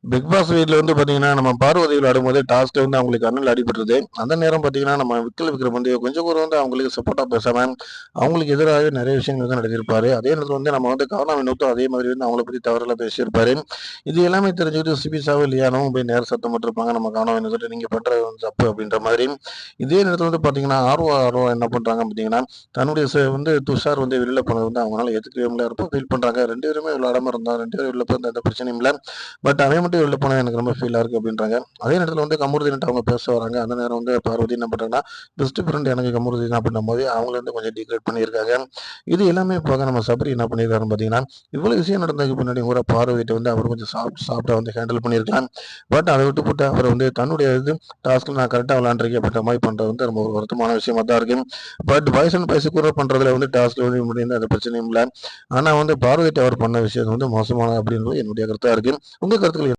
Big pass வீட்ல வந்து பார்த்தீங்கன்னா, நம்ம பார்வதி விளையாடும்போது டாஸ்க்ல வந்து அவங்களுக்கு கண்ணுல அடிபட்டுருது. அந்த நேரம் பார்த்தீங்கன்னா, நம்ம விக்ரம் வந்து கொஞ்சம் கூட வந்து அவங்களுக்கு சப்போர்ட்டா பேசாம, அவங்களுக்கு எதிராகவே நெறைய விஷயங்கள் வந்து நடத்தியிருப்பாரு. அதே நேரத்தில வந்து நம்ம வந்து கானா வினோத்தும் அதே மாதிரி வந்து அவங்கள பத்தி தவறெல்லாம் பேசியிருப்பாரு. இது எல்லாமே தெரிஞ்சுக்கிட்டு சிபிசாவோ, லியானோவும் போய் நேரா சத்தம் போட்டுருப்பாங்க. நம்ம கானா வினோத்திட்ட நீங்க பண்றது வந்து தப்பு அப்படின்ற மாதிரி. இதே நேரத்தில வந்து பார்த்தீங்கன்னா, ஆர்வம் என்ன பண்றாங்க பார்த்தீங்கன்னா, தன்னுடைய வந்து துஷார் வந்து வெளில போனது வந்து அவங்களால ஏத்துக்கவே முடியல. ரொம்ப ஃபீல் பண்றாங்க. 2 பேருமே விளையாடாம இருந்தோம். 2 பேரும் வெளில போயிருந்தா எந்த பிரச்சனையும் இல்ல. பட் அவன் மட்டும் வெளில போனா எனக்கு ரொம்ப ஃபீலா இருக்கு அப்படின்றாங்க. அதே நேரத்தில வந்து கமருதீன்ட்ட அவங்க பேச வராங்க. அந்த நேரம் வந்து பார்வதி என்ன பண்றாங்கன்னா, பெஸ்ட் ஃப்ரெண்ட் எனக்கு கமருதீன் அப்படின்னும்போது அவங்கள வந்து கொஞ்சம் டிக்ரேட் பண்ணியிருக்காங்க. இது எல்லாமே போக நம்ம சபரி என்ன பண்ணியிருக்காருன்னு பார்த்தீங்கன்னா, இவ்வளோ விஷயம் நடந்ததுக்கு பின்னாடி கூட பார்வதிட்ட வந்து அவர் கொஞ்சம் சாஃப்ட்டா வந்து ஹேண்டில் பண்ணியிருக்கலாம். பட் அத விட்டுப்புட்டு அவர் வந்து தன்னுடைய டாஸ்க்ல நான் கரெக்ட்டா விளையாண்டுருக்கேன் அப்படின்ற மாரி பண்றது வந்து ரொம்ப ஒரு வருத்தமான விஷயமா தான் இருக்கு. பட் பாய்ஸ் அண்ட் பாய்ஸ் கூட பண்றதுல வந்து டாஸ்க்ல வந்து முடிந்த எந்த பிரச்சனையும் இல்ல. ஆனா வந்து பார்வதிட்ட அவர் பண்ண விஷயம் வந்து மோசமானது அப்படின்றது என்னுடைய கருத்தா இருக்கு. உங்க கருத்துக்கள்